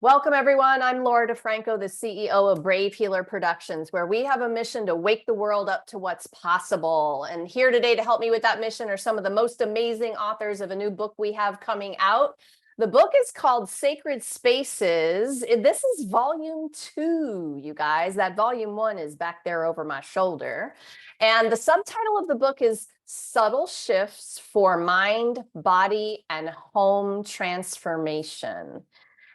Welcome, everyone. I'm Laura DeFranco, the CEO of Brave Healer Productions, where we have a mission to wake the world up to what's possible. And here today to help me with that mission are some of the most amazing authors of a new book we have coming out. The book is called Sacred Spaces. This is volume 2, you guys. That volume 1 is back there over my shoulder. And the subtitle of the book is Subtle Shifts for Mind, Body, and Home Transformation.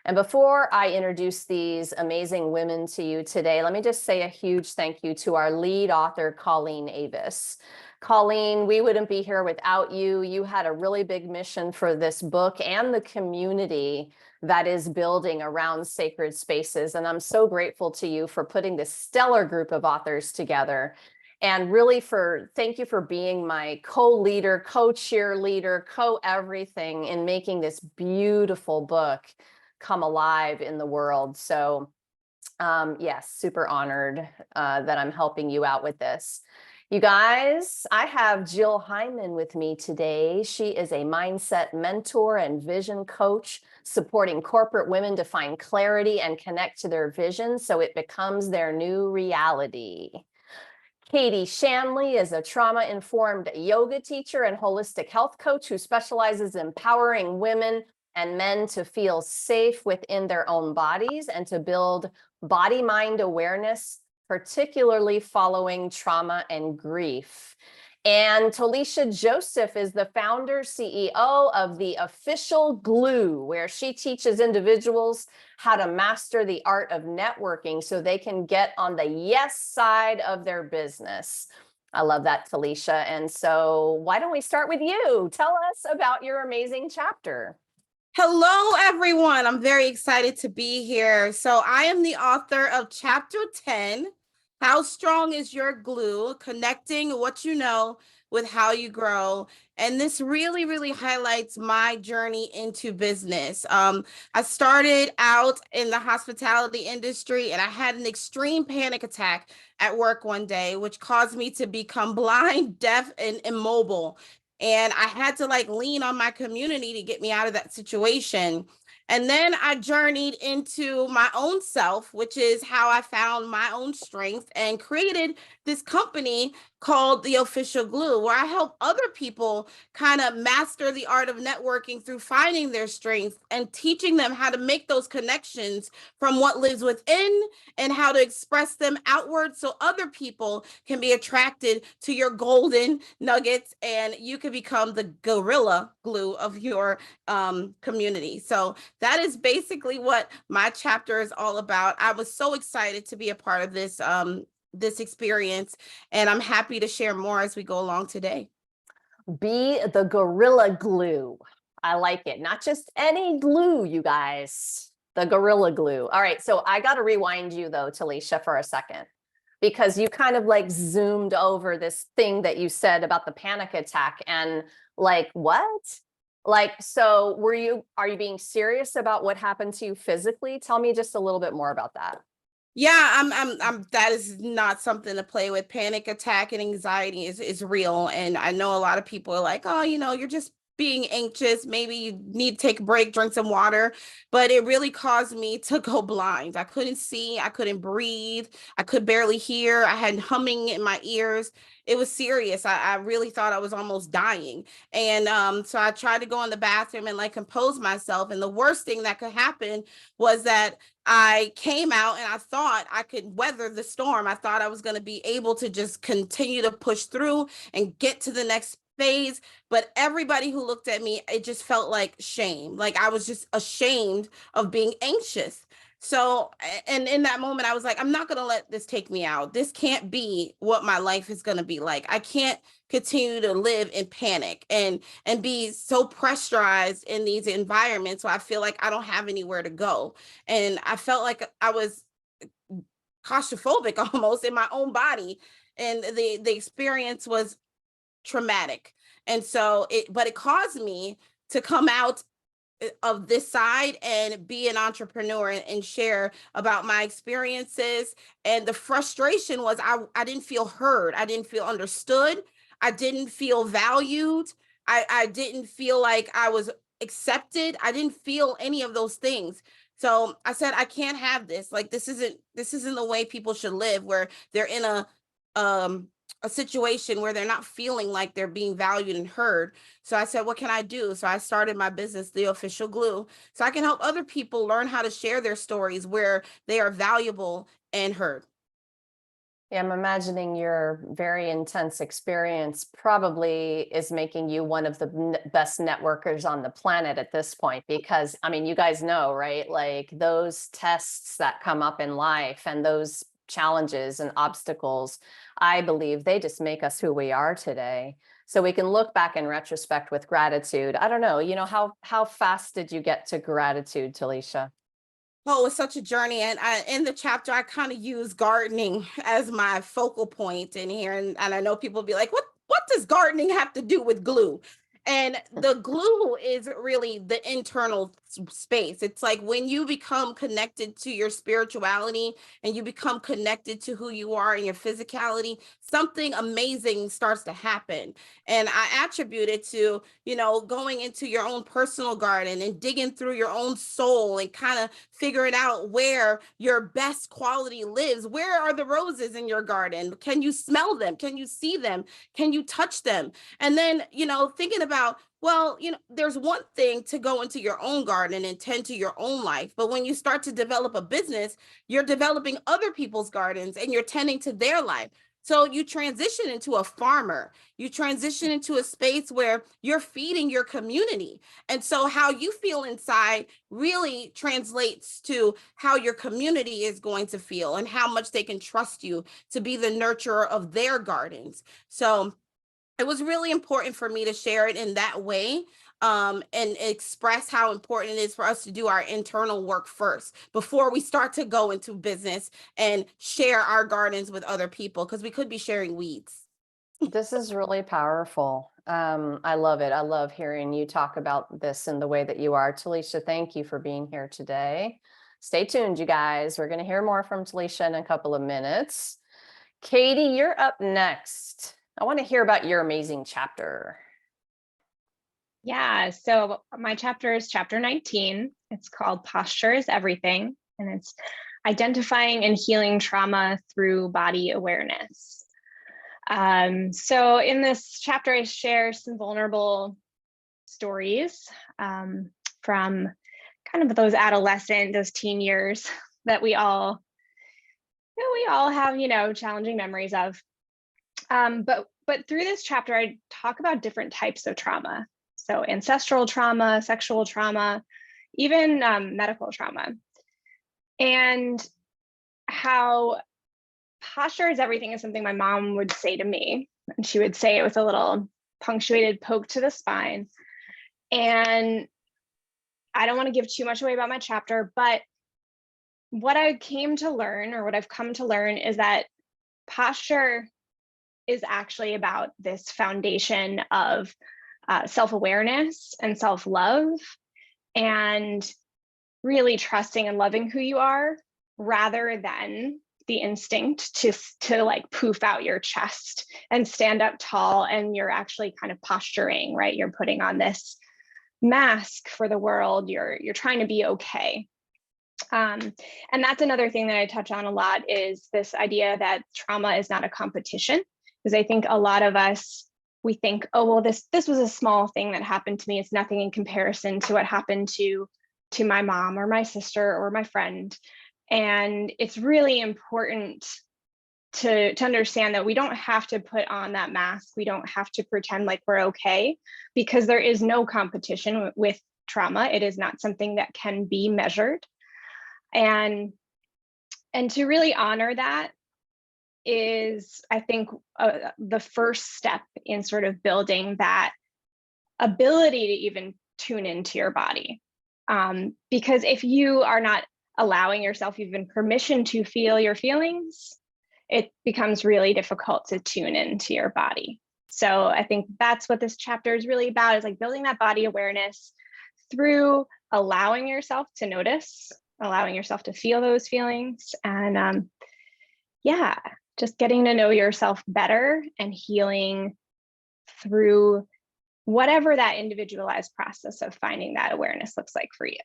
And before I introduce these amazing women to you today, let me just say a huge thank you to our lead author, Colleen Avis. Colleen, we wouldn't be here without you. You had a really big mission for this book and the community that is building around sacred spaces. And I'm so grateful to you for putting this stellar group of authors together. And really thank you for being my co-leader, co-cheerleader, co-everything in making this beautiful book come alive in the world. So yes, super honored that I'm helping you out with this. You guys, I have Jill Hyman with me today. She is a mindset mentor and vision coach, supporting corporate women to find clarity and connect to their vision so it becomes their new reality. Katie Shanley is a trauma-informed yoga teacher and holistic health coach who specializes in empowering women and men to feel safe within their own bodies and to build body-mind awareness, particularly following trauma and grief. And Talisha Joseph is the founder, CEO of The Official Glue, where she teaches individuals how to master the art of networking so they can get on the yes side of their business. I love that, Talisha. And so why don't we start with you? Tell us about your amazing chapter. Hello, everyone. I'm very excited to be here. So I am the author of Chapter 10, How Strong is Your Glue? Connecting What You Know with How You Grow. And this really, really highlights my journey into business. I started out in the hospitality industry and I had an extreme panic attack at work one day, which caused me to become blind, deaf, and immobile. And I had to lean on my community to get me out of that situation. And then I journeyed into my own self, which is how I found my own strength and created this company called The Official Glue, where I help other people kind of master the art of networking through finding their strength and teaching them how to make those connections from what lives within and how to express them outward so other people can be attracted to your golden nuggets and you can become the gorilla glue of your community. So that is basically what my chapter is all about. I was so excited to be a part of this experience, and I'm happy to share more as we go along today. Be the gorilla glue. I like it. Not just any glue, you guys. The gorilla glue. All right, so I got to rewind you though, Talisha, for a second, because you kind of zoomed over this thing that you said about the panic attack and what? So are you being serious about what happened to you physically? Tell me just a little bit more about that. Yeah, that is not something to play with. Panic attack and anxiety is real. And I know a lot of people are like, oh, you're just being anxious. Maybe you need to take a break, drink some water. But it really caused me to go blind. I couldn't see, I couldn't breathe, I could barely hear. I had humming in my ears. It was serious. I really thought I was almost dying. And so I tried to go in the bathroom and compose myself. And the worst thing that could happen was that I came out and I thought I could weather the storm. I thought I was going to be able to just continue to push through and get to the next phase. But everybody who looked at me, it just felt like shame. Like I was just ashamed of being anxious. So, and in that moment, I was like, I'm not going to let this take me out. This can't be what my life is going to be like. I can't continue to live in panic and be so pressurized in these environments where I feel like I don't have anywhere to go. And I felt like I was claustrophobic almost in my own body. And the experience was traumatic. And so it caused me to come out of this side and be an entrepreneur and share about my experiences. And the frustration was I didn't feel heard. I didn't feel understood. I didn't feel valued. I didn't feel like I was accepted. I didn't feel any of those things. So I said, I can't have this. Like, this isn't the way people should live, where they're in um a situation where they're not feeling like they're being valued and heard. So I said, what can I do? So I started my business, The Official Glue, so I can help other people learn how to share their stories where they are valuable and heard. Yeah, I'm imagining your very intense experience probably is making you one of the best networkers on the planet at this point, because I mean, you guys know, right? Like those tests that come up in life and those challenges and obstacles, I believe they just make us who we are today. So we can look back in retrospect with gratitude. I don't know, how fast did you get to gratitude, Talisha? Oh, it's such a journey. And in the chapter, I kind of use gardening as my focal point in here. And I know people be like, what does gardening have to do with glue? And the glue is really the internal space. It's like when you become connected to your spirituality and you become connected to who you are and your physicality, something amazing starts to happen. And I attribute it to, going into your own personal garden and digging through your own soul and kind of figuring out where your best quality lives. Where are the roses in your garden? Can you smell them? Can you see them? Can you touch them? And then, thinking about, well, there's one thing to go into your own garden and tend to your own life. But when you start to develop a business, you're developing other people's gardens and you're tending to their life. So you transition into a farmer, you transition into a space where you're feeding your community. And so how you feel inside really translates to how your community is going to feel and how much they can trust you to be the nurturer of their gardens. So it was really important for me to share it in that way, and express how important it is for us to do our internal work first before we start to go into business and share our gardens with other people, because we could be sharing weeds. This is really powerful. I love it. I love hearing you talk about this in the way that you are. Talisha, thank you for being here today. Stay tuned, you guys. We're going to hear more from Talisha in a couple of minutes. Katie, you're up next. I want to hear about your amazing chapter. Yeah, so my chapter is chapter 19. It's called Posture is Everything, and it's identifying and healing trauma through body awareness. So in this chapter, I share some vulnerable stories from kind of those adolescent, those teen years that we all have, challenging memories of. But through this chapter, I talk about different types of trauma. So ancestral trauma, sexual trauma, even medical trauma, and how posture is everything is something my mom would say to me. And she would say it with a little punctuated poke to the spine. And I don't want to give too much away about my chapter, but what I came to learn, or what I've come to learn, is that posture is actually about this foundation of self-awareness and self-love, and really trusting and loving who you are, rather than the instinct to like poof out your chest and stand up tall, and you're actually kind of posturing, right? You're putting on this mask for the world. You're trying to be okay. And that's another thing that I touch on a lot, is this idea that trauma is not a competition. Because I think a lot of us, we think, oh, well, this was a small thing that happened to me. It's nothing in comparison to what happened to my mom or my sister or my friend. And it's really important to understand that we don't have to put on that mask. We don't have to pretend like we're okay, because there is no competition with trauma. It is not something that can be measured. And to really honor that is, I think, the first step in sort of building that ability to even tune into your body. Because if you are not allowing yourself even permission to feel your feelings, it becomes really difficult to tune into your body. So I think that's what this chapter is really about, is like building that body awareness through allowing yourself to notice, allowing yourself to feel those feelings, and yeah, just getting to know yourself better and healing through whatever that individualized process of finding that awareness looks like for you.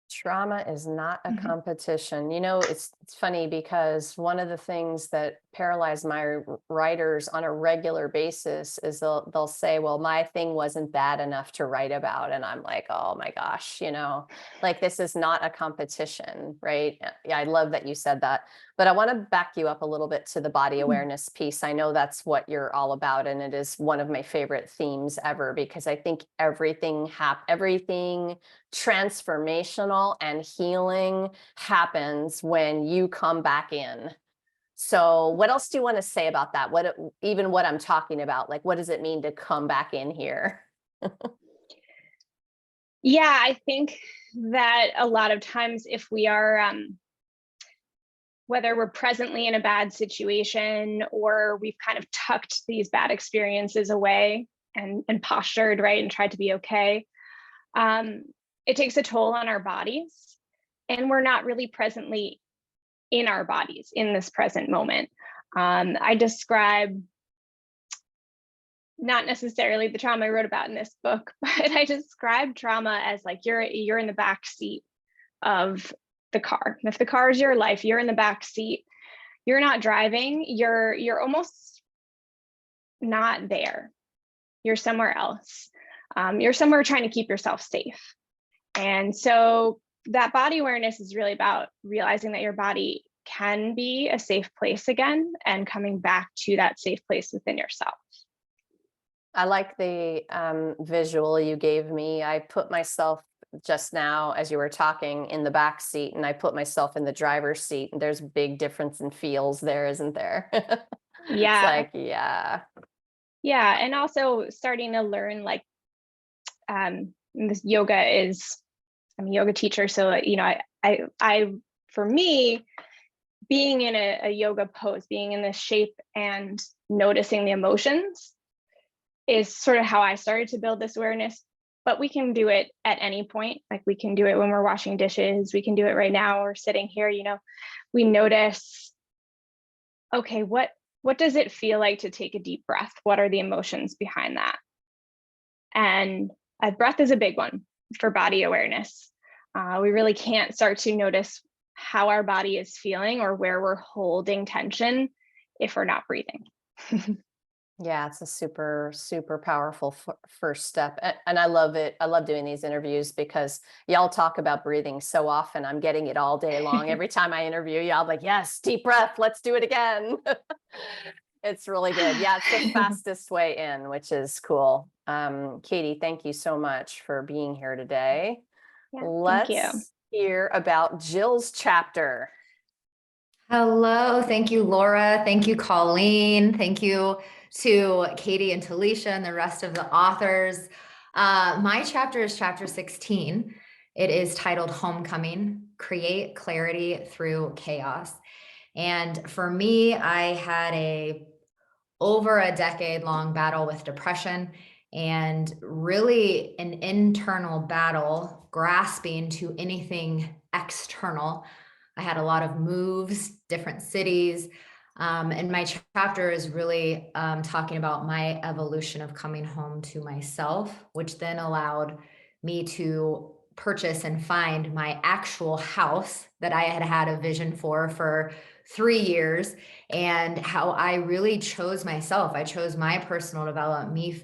Trauma is not a Mhm. competition. You know, it's funny because one of the things that paralyze my writers on a regular basis is they'll say, "Well, my thing wasn't bad enough to write about," and I'm like, "Oh my gosh, you know, like this is not a competition, right?" Yeah, I love that you said that. But I want to back you up a little bit to the body awareness piece. I know that's what you're all about, and it is one of my favorite themes ever because I think everything transformational and healing happens when you come back in. So what else do you want to say about that? Even what I'm talking about, like, what does it mean to come back in here? Yeah, I think that a lot of times if we are, whether we're presently in a bad situation or we've kind of tucked these bad experiences away and postured, right, and tried to be okay, um, it takes a toll on our bodies, and we're not really presently in our bodies in this present moment. I describe not necessarily the trauma I wrote about in this book, but I describe trauma as like you're in the back seat of the car. If the car is your life, you're in the back seat. You're not driving. You're almost not there. You're somewhere else. You're somewhere trying to keep yourself safe. And so that body awareness is really about realizing that your body can be a safe place again and coming back to that safe place within yourself. I like the visual you gave me. I put myself just now, as you were talking, in the back seat, and I put myself in the driver's seat, and there's a big difference in feels there, isn't there? It's Yeah. like, yeah. Yeah. And also starting to learn like this yoga is, I'm a yoga teacher. So, you know, for me, being in a yoga pose, being in this shape and noticing the emotions is sort of how I started to build this awareness. But we can do it at any point. Like we can do it when we're washing dishes. We can do it right now. We're sitting here, you know, we notice, okay, what does it feel like to take a deep breath? What are the emotions behind that? And breath is a big one for body awareness. We really can't start to notice how our body is feeling or where we're holding tension if we're not breathing. Yeah, it's a super, super powerful first step. And I love it. I love doing these interviews because y'all talk about breathing so often. I'm getting it all day long. Every time I interview y'all, like, yes, deep breath, let's do it again. It's really good. Yeah, it's the fastest way in, which is cool. Katie, thank you so much for being here today. Yeah, thank you. Let's hear about Jill's chapter. Hello. Thank you, Laura. Thank you, Colleen. Thank you to Katie and Talisha and the rest of the authors. My chapter is chapter 16. It is titled Homecoming, Create Clarity Through Chaos. And for me, I had over a decade long battle with depression and really an internal battle grasping to anything external. I had a lot of moves, different cities. And my chapter is really talking about my evolution of coming home to myself, which then allowed me to purchase and find my actual house that I had had a vision for 3 years, and how I really chose myself. I chose my personal development,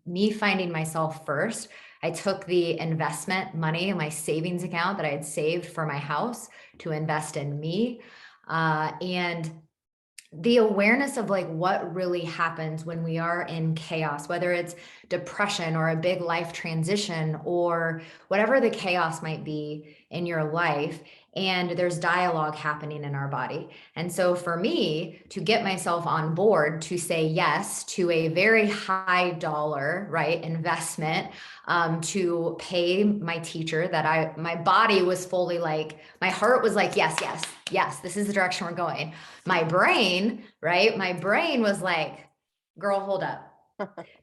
me finding myself first. I took the investment money in my savings account that I had saved for my house to invest in me. And the awareness of like what really happens when we are in chaos, whether it's depression or a big life transition or whatever the chaos might be in your life. And there's dialogue happening in our body. And so for me to get myself on board to say yes to a very high dollar, right, investment, to pay my teacher that my body was fully like, my heart was like, yes, yes, yes, this is the direction we're going. My brain, right? My brain was like, girl, hold up.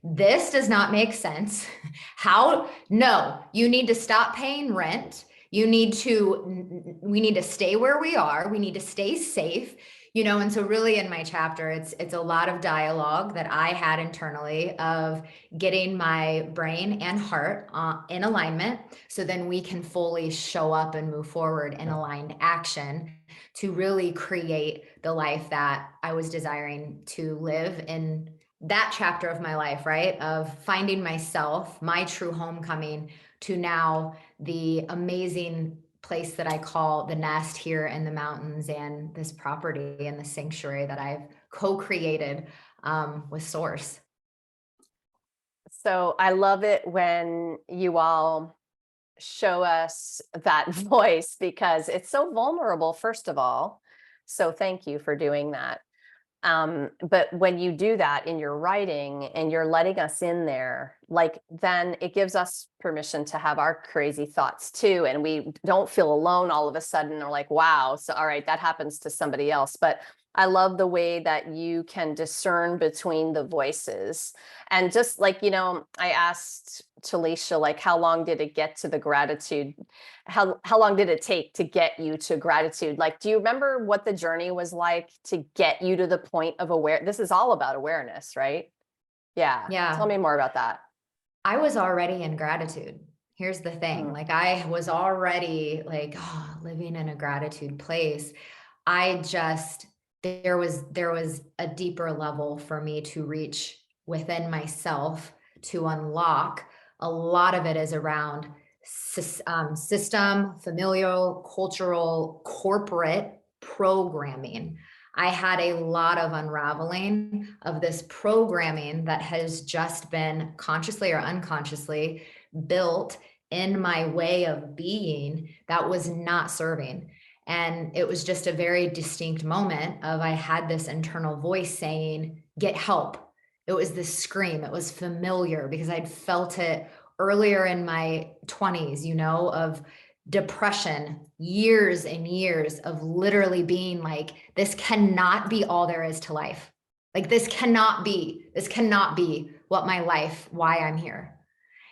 This does not make sense. No, you need to stop paying rent. We need to stay where we are. We need to stay safe. And so really in my chapter, it's a lot of dialogue that I had internally of getting my brain and heart in alignment. So then we can fully show up and move forward in aligned action to really create the life that I was desiring to live in that chapter of my life, right? Of finding myself, my true homecoming, to now the amazing place that I call the nest here in the mountains, and this property and the sanctuary that I've co-created with Source. So I love it when you all show us that voice, because it's so vulnerable, first of all. So thank you for doing that. But when you do that in your writing and you're letting us in there, like, then it gives us permission to have our crazy thoughts too. And we don't feel alone all of a sudden, or like, wow, so all right, that happens to somebody else. But I love the way that you can discern between the voices. And just like, I asked Talisha, like, how long did it get to the gratitude? How long did it take to get you to gratitude? Like, do you remember what the journey was like to get you to the point of this is all about awareness, right? Yeah. Yeah. Tell me more about that. I was already in gratitude. Here's the thing. Like, I was already like, living in a gratitude place. There was a deeper level for me to reach within myself to unlock. A lot of it is around system, familial, cultural, corporate programming. I had a lot of unraveling of this programming that has just been consciously or unconsciously built in my way of being that was not serving. And it was just a very distinct moment of, I had this internal voice saying, get help. It was this scream. It was familiar because I'd felt it earlier in my 20s, of depression, years and years of literally being like, this cannot be all there is to life. Like, this cannot be what my life, why I'm here.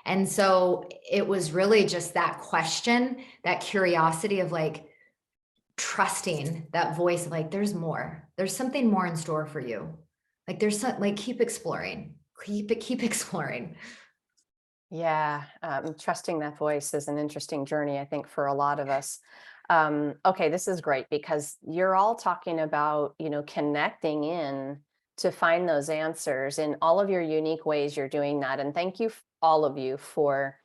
And so it was really just that question, that curiosity of like, trusting that voice of like, there's more, there's something more in store for you. Like, there's some, like, keep exploring. Yeah. Trusting that voice is an interesting journey, I think, for a lot of us. Okay, this is great because you're all talking about, connecting in to find those answers in all of your unique ways. You're doing that. And thank you, all of you, for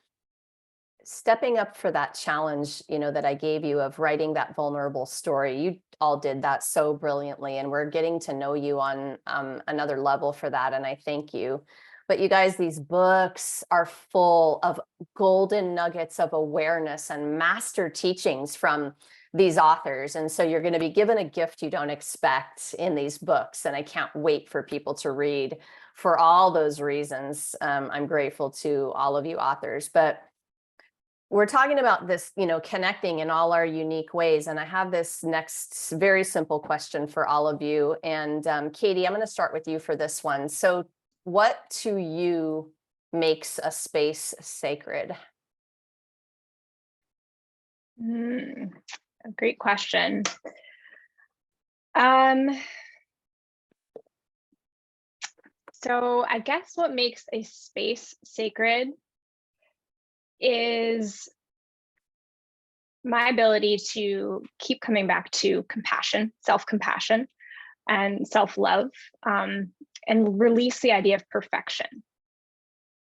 stepping up for that challenge, that I gave you of writing that vulnerable story. You all did that so brilliantly, and we're getting to know you on another level for that. And I thank you. But you guys, these books are full of golden nuggets of awareness and master teachings from these authors. And so you're going to be given a gift you don't expect in these books. And I can't wait for people to read for all those reasons. I'm grateful to all of you authors. But we're talking about this, connecting in all our unique ways. And I have this next very simple question for all of you. And Katie, I'm going to start with you for this one. So what to you makes a space sacred? A great question. So I guess what makes a space sacred is my ability to keep coming back to compassion, self-compassion, and self-love, and release the idea of perfection.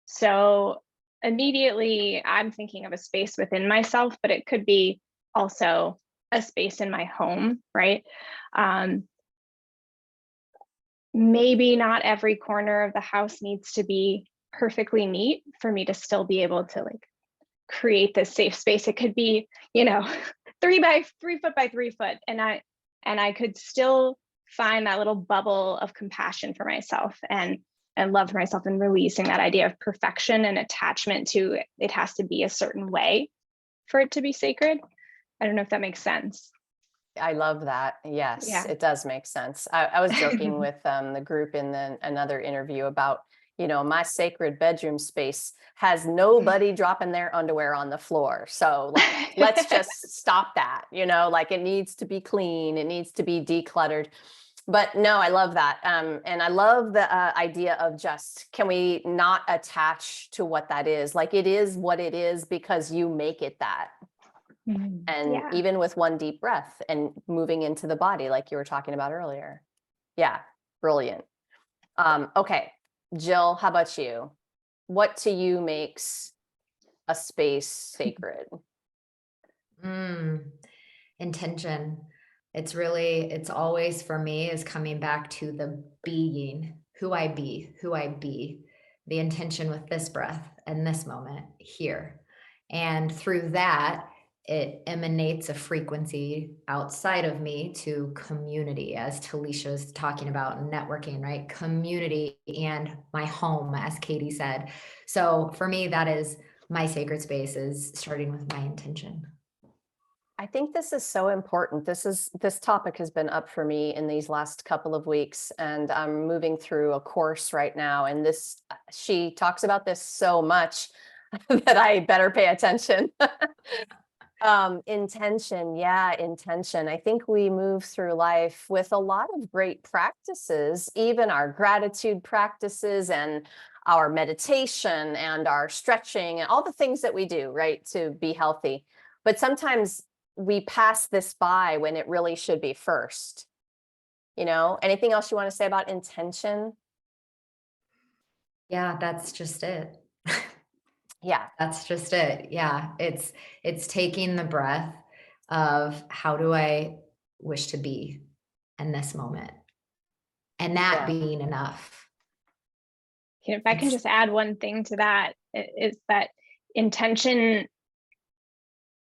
So immediately I'm thinking of a space within myself, but it could be also a space in my home, right? Maybe not every corner of the house needs to be perfectly neat for me to still be able to like create this safe space. It could be, 3 foot by 3 foot. And I could still find that little bubble of compassion for myself and love for myself, and releasing that idea of perfection and attachment to it has to be a certain way for it to be sacred. I don't know if that makes sense. I love that. Yes, Yeah. it does make sense. I was joking with the group in another interview about, my sacred bedroom space has nobody dropping their underwear on the floor. So like, let's just stop that, like it needs to be clean. It needs to be decluttered. But no, I love that. And I love the idea of just, can we not attach to what that is? Like it is what it is because you make it that. And Yeah. even with one deep breath and moving into the body, like you were talking about earlier. Yeah, brilliant. Okay, Jill, how about you? What to you makes a space sacred? Intention. It's always for me is coming back to the being, who I be, the intention with this breath and this moment here. And through that, it emanates a frequency outside of me to community, as Talisha is talking about networking, right? Community and my home, as Katie said. So for me, that is my sacred space, is starting with my intention. I think this is so important. This topic has been up for me in these last couple of weeks, and I'm moving through a course right now. And she talks about this so much that I better pay attention. Intention. Yeah, intention. I think we move through life with a lot of great practices, even our gratitude practices and our meditation and our stretching and all the things that we do, right, to be healthy. But sometimes we pass this by when it really should be first. Anything else you want to say about intention? Yeah, that's just it. Yeah. That's just it. Yeah. It's taking the breath of how do I wish to be in this moment, and that Yeah. being enough. If I can just add one thing to that, is that intention,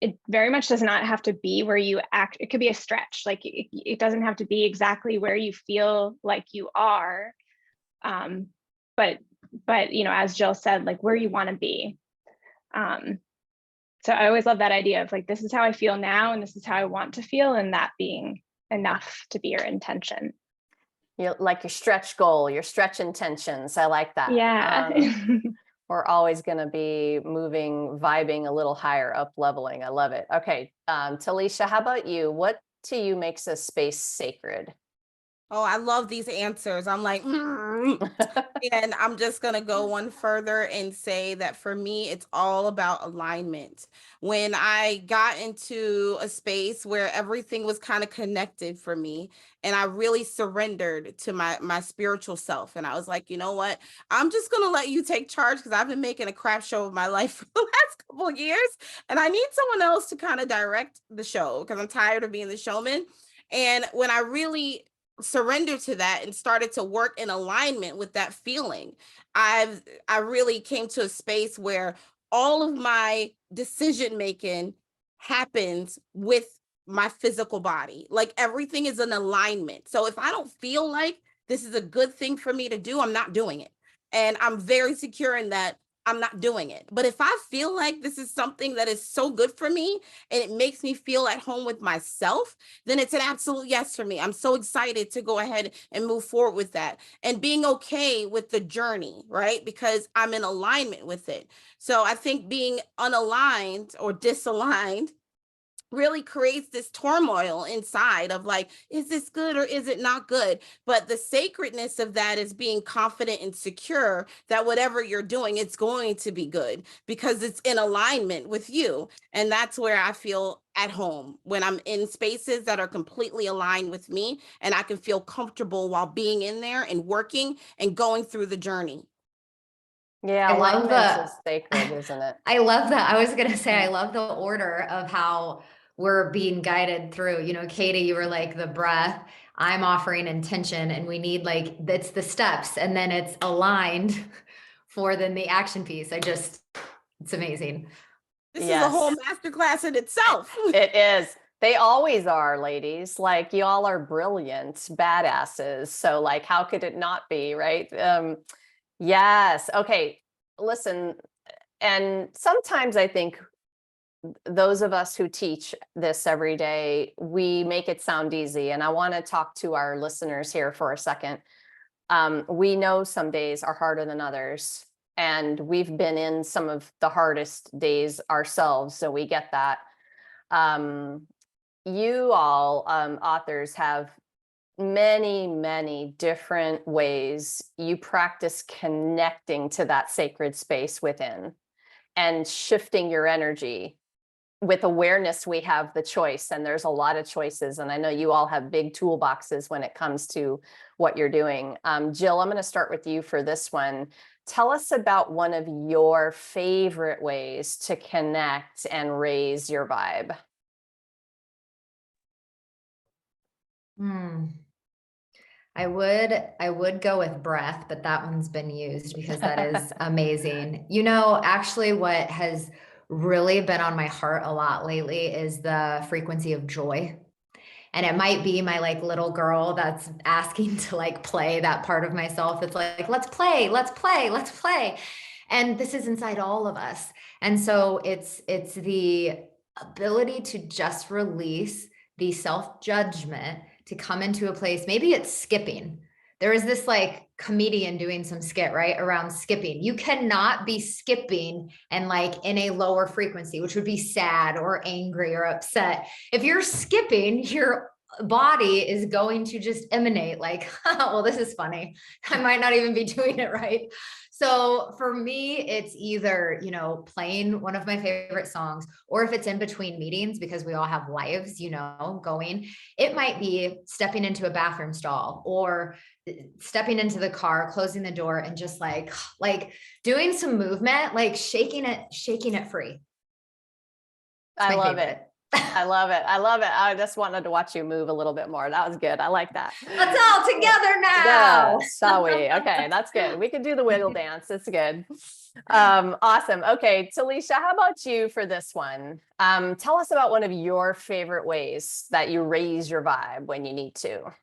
it very much does not have to be where you act. It could be a stretch. Like it doesn't have to be exactly where you feel like you are. But as Jill said, like where you want to be. So I always love that idea of like, this is how I feel now, and this is how I want to feel, and that being enough to be your intention. Like your stretch goal, your stretch intentions. I like that. Yeah. We're always going to be moving, vibing a little higher up, leveling. I love it. Okay. Talisha, how about you? What to you makes a space sacred? Oh, I love these answers. I'm like, and I'm just going to go one further and say that for me, it's all about alignment. When I got into a space where everything was kind of connected for me, and I really surrendered to my spiritual self, and I was like, you know what? I'm just going to let you take charge, because I've been making a crap show of my life for the last couple of years, and I need someone else to kind of direct the show, because I'm tired of being the showman. And when I really surrendered to that and started to work in alignment with that feeling, I really came to a space where all of my decision making happens with my physical body. Like everything is in alignment. So if I don't feel like this is a good thing for me to do, I'm not doing it. And I'm very secure in that I'm not doing it. But if I feel like this is something that is so good for me and it makes me feel at home with myself, then it's an absolute yes for me. I'm so excited to go ahead and move forward with that, and being okay with the journey, right? Because I'm in alignment with it. So I think being unaligned or disaligned really creates this turmoil inside of like, is this good or is it not good? But the sacredness of that is being confident and secure that whatever you're doing, it's going to be good because it's in alignment with you. And that's where I feel at home, when I'm in spaces that are completely aligned with me, and I can feel comfortable while being in there and working and going through the journey. Yeah, I love alignment is sacred, isn't it? I love that. I was going to say, I love the order of how we're being guided through. Katie, you were like the breath, I'm offering intention, and we need it's the steps, and then it's aligned for then the action piece. It's amazing. This is a whole masterclass in itself. It is. They always are, ladies. Like, y'all are brilliant badasses. So like, how could it not be, right? Yes. Okay. Listen, and sometimes I think those of us who teach this every day, we make it sound easy. And I want to talk to our listeners here for a second. We know some days are harder than others, and we've been in some of the hardest days ourselves, so we get that. You all, authors, have many different ways you practice connecting to that sacred space within and shifting your energy. With awareness, we have the choice, and there's a lot of choices. And I know you all have big toolboxes when it comes to what you're doing. Jill, I'm going to start with you for this one. Tell us about one of your favorite ways to connect and raise your vibe. I would go with breath, but that one's been used because that is amazing. You know, actually what has really been on my heart a lot lately is the frequency of joy. And it might be my like little girl that's asking to like play that part of myself that's like, let's play, let's play, let's play. And this is inside all of us. And so it's the ability to just release the self-judgment to come into a place. Maybe it's skipping. There is this like comedian doing some skit, right, around skipping. You cannot be skipping and like in a lower frequency, which would be sad or angry or upset. If you're skipping, your body is going to just emanate like, well, this is funny. I might not even be doing it right. So for me, it's either, you know, playing one of my favorite songs, or if it's in between meetings, because we all have lives, you know, going, it might be stepping into a bathroom stall or stepping into the car, closing the door, and just like doing some movement, like shaking it free. I love it. I love it. I love it. I just wanted to watch you move a little bit more. That was good. I like that. Let's all together now. Yeah, shall we? Okay, that's good. We can do the wiggle dance. It's good. Awesome. Okay, Talisha, how about you for this one? Tell us about one of your favorite ways that you raise your vibe when you need to.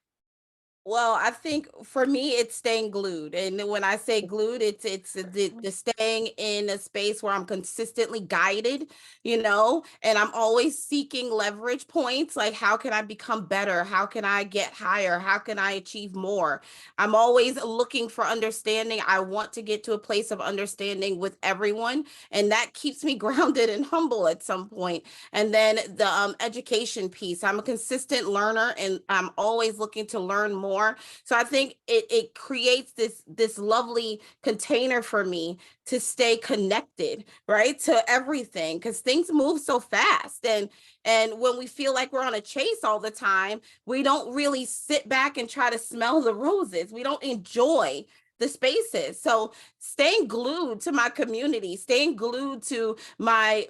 Well, I think for me, it's staying glued. And when I say glued, it's the staying in a space where I'm consistently guided, you know, and I'm always seeking leverage points. Like, how can I become better? How can I get higher? How can I achieve more? I'm always looking for understanding. I want to get to a place of understanding with everyone. And that keeps me grounded and humble at some point. And then the education piece, I'm a consistent learner and I'm always looking to learn more. So I think it creates this lovely container for me to stay connected, right, to everything, because things move so fast. And when we feel like we're on a chase all the time, we don't really sit back and try to smell the roses. We don't enjoy the spaces. So staying glued to my community, staying glued to my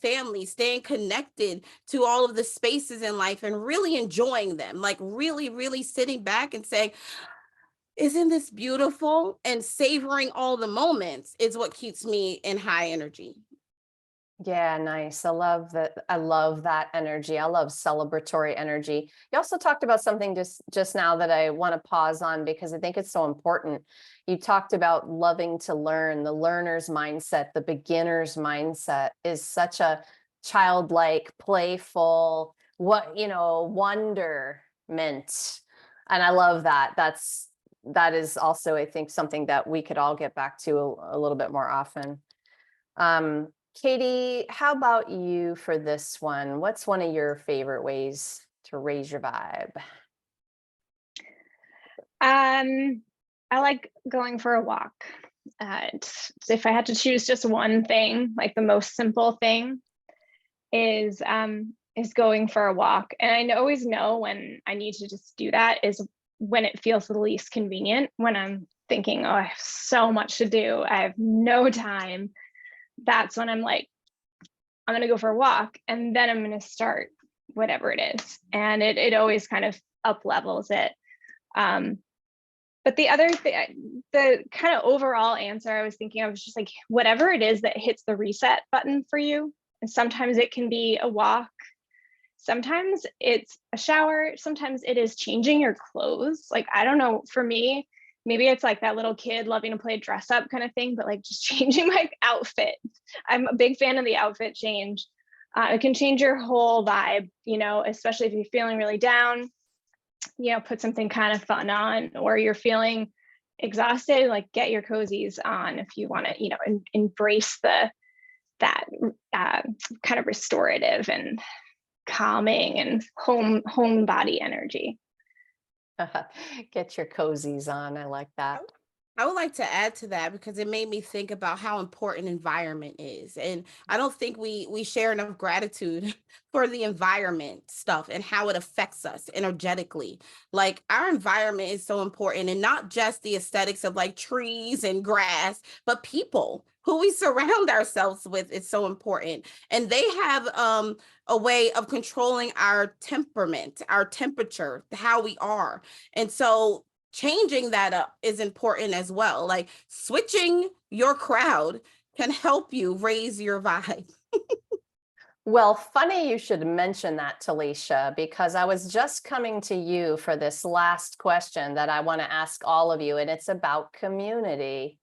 family, staying connected to all of the spaces in life and really enjoying them, like really sitting back and saying, isn't this beautiful? And savoring all the moments is what keeps me in high energy. Yeah, nice. I love that. I love that energy. I love celebratory energy. You also talked about something just now that I want to pause on because I think it's so important. You talked about loving to learn. The learner's mindset, the beginner's mindset is such a childlike, playful, wonderment. And I love that. That is also, I think, something that we could all get back to a little bit more often. Katie, how about you for this one? What's one of your favorite ways to raise your vibe? I like going for a walk. If I had to choose just one thing, like the most simple thing is going for a walk. And I always know when I need to just do that is when it feels the least convenient, when I'm thinking, oh, I have so much to do, I have no time. That's when I'm like, I'm going to go for a walk and then I'm going to start whatever it is. And it always kind of up levels it. But the other thing, the kind of overall answer I was thinking of was just like, whatever it is that hits the reset button for you. And sometimes it can be a walk. Sometimes it's a shower. Sometimes it is changing your clothes. Like, I don't know, for me, maybe it's like that little kid loving to play dress up kind of thing, but like just changing my outfit. I'm a big fan of the outfit change. It can change your whole vibe, especially if you're feeling really down, put something kind of fun on, or you're feeling exhausted, like get your cozies on if you want to, embrace that kind of restorative and calming and home body energy. Get your cozies on. I like that. I would like to add to that because it made me think about how important environment is. And I don't think we share enough gratitude for the environment stuff and how it affects us energetically. Like our environment is so important, and not just the aesthetics of like trees and grass, but people who we surround ourselves with is so important. And they have a way of controlling our temperament, our temperature, how we are. And so changing that up is important as well. Like switching your crowd can help you raise your vibe. Well, funny you should mention that, Talisha, because I was just coming to you for this last question that I want to ask all of you, and it's about community.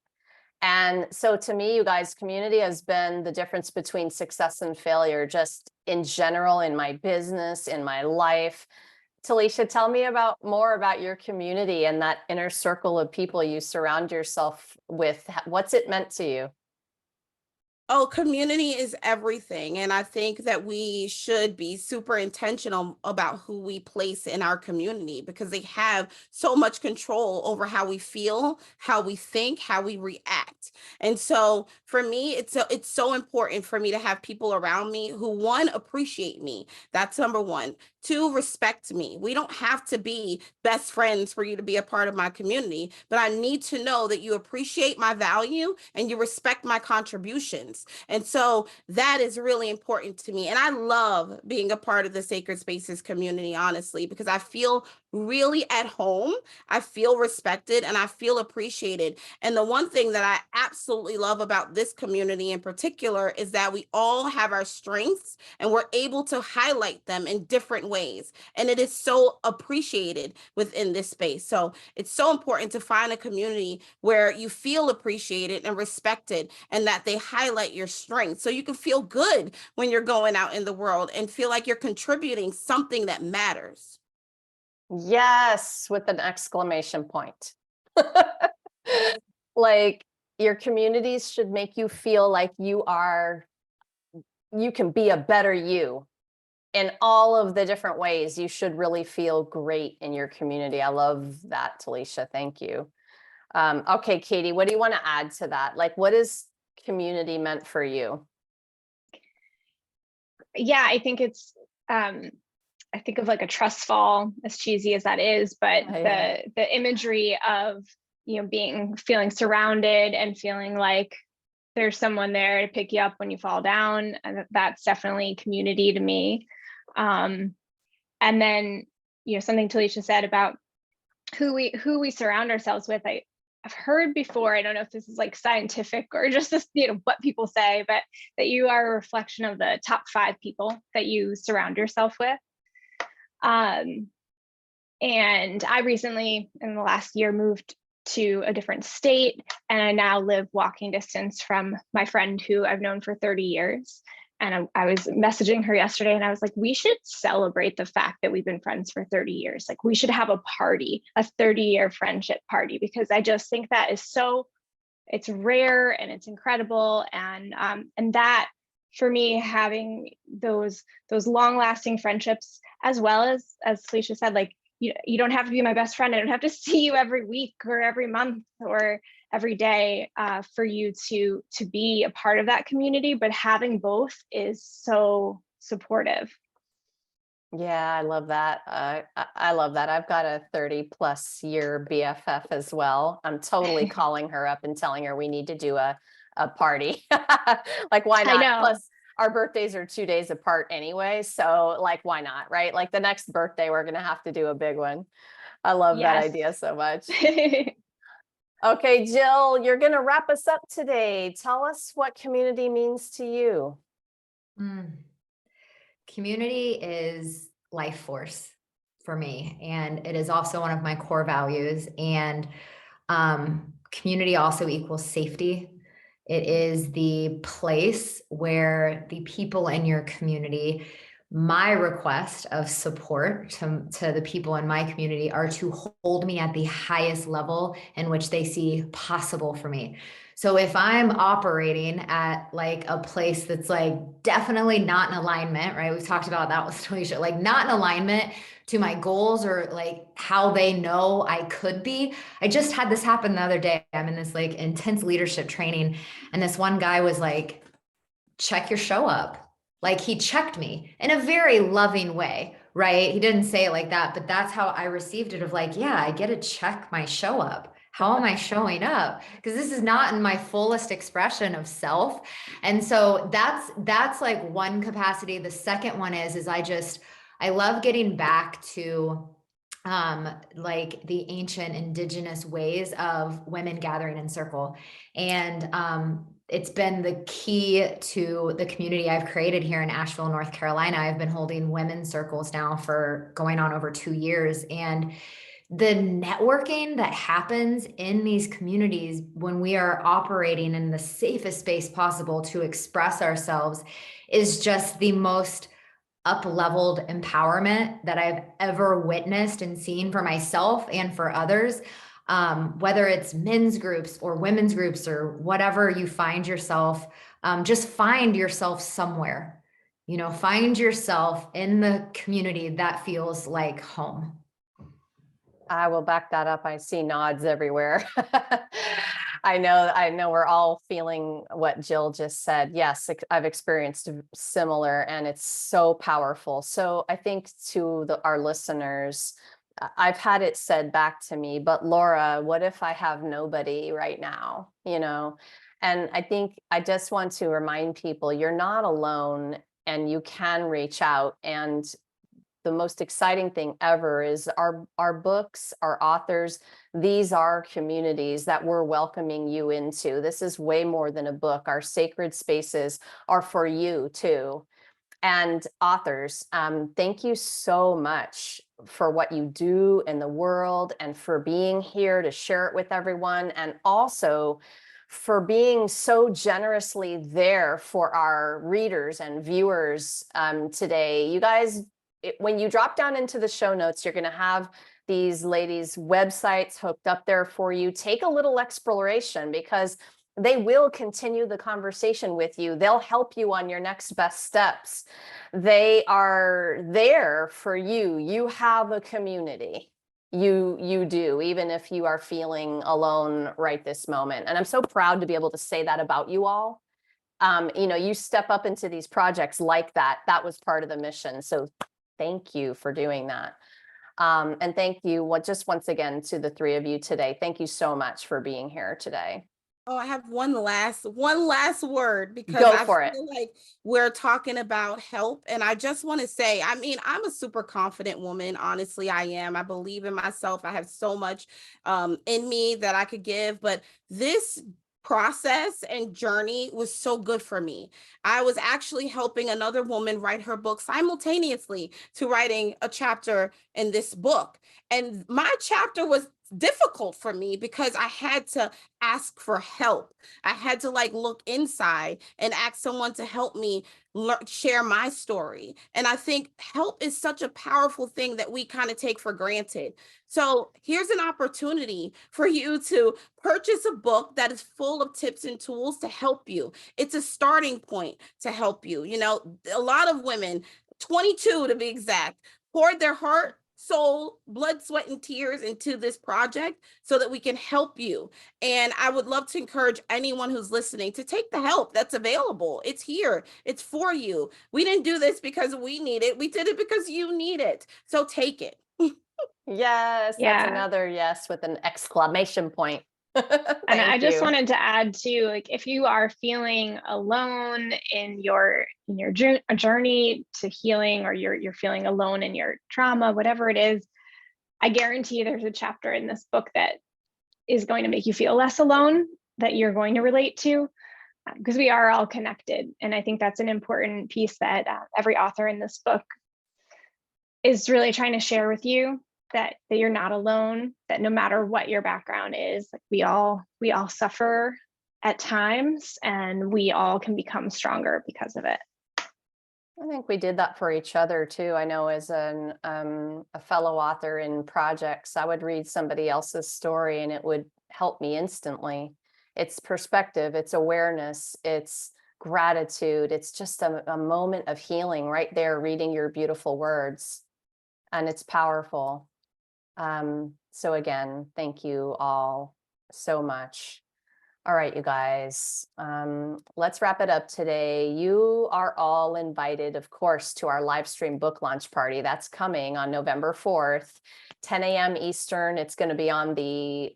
And so to me, you guys, community has been the difference between success and failure, just in general, in my business, in my life. Talisha, tell me more about your community and that inner circle of people you surround yourself with. What's it meant to you? Oh, community is everything. And I think that we should be super intentional about who we place in our community because they have so much control over how we feel, how we think, how we react. And so for me, it's so important for me to have people around me who, one, appreciate me. That's number one. Two, respect me. We don't have to be best friends for you to be a part of my community, but I need to know that you appreciate my value and you respect my contributions. And so that is really important to me. And I love being a part of the Sacred Spaces community, honestly, because I feel really at home. I feel respected and I feel appreciated. And the one thing that I absolutely love about this community in particular is that we all have our strengths and we're able to highlight them in different ways. And it is so appreciated within this space. So it's so important to find a community where you feel appreciated and respected and that they highlight your strengths so you can feel good when you're going out in the world and feel like you're contributing something that matters. Yes, with an exclamation point. Like your communities should make you feel like you can be a better you in all of the different ways. You should really feel great in your community. I love that, Talisha. Thank you. Okay, Katie, what do you want to add to that? Like, what is community meant for you? Yeah, I think it's I think of like a trust fall, as cheesy as that is, but the imagery of feeling surrounded and feeling like there's someone there to pick you up when you fall down, and that's definitely community to me. And then something Talisha said about who we surround ourselves with. I've heard before, I don't know if this is like scientific or just this, what people say, but that you are a reflection of the top 5 people that you surround yourself with. And I recently, in the last year, moved to a different state, and I now live walking distance from my friend who I've known for 30 years. And I was messaging her yesterday and I was like, we should celebrate the fact that we've been friends for 30 years. Like we should have a party, a 30-year friendship party, because I just think that is it's rare and it's incredible. And that for me, having those long-lasting friendships, as well as Felicia said, like, you don't have to be my best friend. I don't have to see you every week or every month or every day for you to be a part of that community, but having both is so supportive. Yeah, I love that. I love that. I've got a 30+ year BFF as well. I'm totally calling her up and telling her we need to do a party. Like, why not? I know. Plus, our birthdays are 2 days apart anyway. So like, why not? Right? Like the next birthday, we're going to have to do a big one. I love that idea so much. Okay, Jill, you're going to wrap us up today. Tell us what community means to you. Community is life force for me, and it is also one of my core values. And community also equals safety. It is the place where the people in your community my request of support to the people in my community are to hold me at the highest level in which they see possible for me. So if I'm operating at like a place that's like definitely not in alignment, right? We've talked about that with Alicia, like not in alignment to my goals or like how they know I could be. I just had this happen the other day. I'm in this like intense leadership training, and this one guy was like, check your show up. Like he checked me in a very loving way, right? He didn't say it like that, but that's how I received it of like, yeah, I get to check my show up. How am I showing up? Because this is not in my fullest expression of self. And so that's like one capacity. The second one is I love getting back to like the ancient indigenous ways of women gathering in circle. And it's been the key to the community I've created here in Asheville, North Carolina. I've been holding women's circles now for going on over 2 years. And the networking that happens in these communities when we are operating in the safest space possible to express ourselves is just the most up-leveled empowerment that I've ever witnessed and seen for myself and for others. Whether it's men's groups or women's groups or whatever you find yourself, just find yourself somewhere, find yourself in the community that feels like home. I will back that up. I see nods everywhere. I know we're all feeling what Jill just said. Yes, I've experienced similar, and it's so powerful. So I think to our listeners, I've had it said back to me, but Laura, what if I have nobody right now? And I think I just want to remind people you're not alone, and you can reach out. And the most exciting thing ever is our books, our authors, these are communities that we're welcoming you into. This is way more than a book. Our sacred spaces are for you too. And authors, thank you so much for what you do in the world and for being here to share it with everyone, and also for being so generously there for our readers and viewers today. You guys, when you drop down into the show notes, you're going to have these ladies' websites hooked up there for you. Take a little exploration, because they will continue the conversation with you. They'll help you on your next best steps. They are there for you. You have a community. You do, even if you are feeling alone right this moment. And I'm so proud to be able to say that about you all. You step up into these projects like that. That was part of the mission. So thank you for doing that. And thank you just once again to the three of you today. Thank you so much for being here today. Oh, I have one last word, because Go I for it. feel like we're talking about help. And I just want to say, I mean, I'm a super confident woman. Honestly, I am. I believe in myself. I have so much in me that I could give. But this process and journey was so good for me. I was actually helping another woman write her book simultaneously to writing a chapter in this book. And my chapter was difficult for me because I had to ask for help. I had to look inside and ask someone to help me share my story. And I think help is such a powerful thing that we kind of take for granted. So here's an opportunity for you to purchase a book that is full of tips and tools to help you. It's a starting point to help you. A lot of women, 22 to be exact, poured their heart, soul, blood, sweat, and tears into this project so that we can help you. And I would love to encourage anyone who's listening to take the help that's available. It's here. It's for you. We didn't do this because we need it. We did it because you need it. So take it. Yes, that's another yes with an exclamation point. And I just wanted to add too, if you are feeling alone in your journey to healing, or you're feeling alone in your trauma, whatever it is, I guarantee you there's a chapter in this book that is going to make you feel less alone, that you're going to relate to, because we are all connected. And I think that's an important piece that every author in this book is really trying to share with you, that you're not alone, that no matter what your background is, we all suffer at times, and we all can become stronger because of it. I think we did that for each other too. I know as a fellow author in projects, I would read somebody else's story and it would help me instantly. It's perspective, it's awareness, it's gratitude. It's just a moment of healing right there, reading your beautiful words, and it's powerful. So again, thank you all so much. All right, you guys, let's wrap it up today. You are all invited, of course, to our live stream book launch party. That's coming on November 4th, 10 a.m. Eastern. It's going to be on the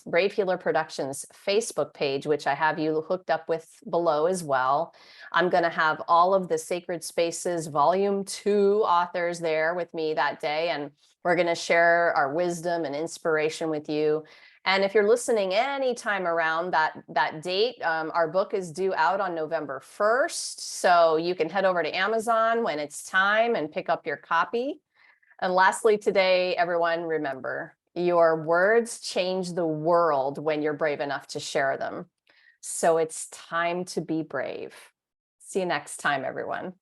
Brave Healer Productions Facebook page, which I have you hooked up with below as well. I'm going to have all of the Sacred Spaces Volume 2 authors there with me that day, and we're going to share our wisdom and inspiration with you. And if you're listening anytime around that date, our book is due out on November 1st. So you can head over to Amazon when it's time and pick up your copy. And lastly, today, everyone, remember, your words change the world when you're brave enough to share them. So it's time to be brave. See you next time, everyone.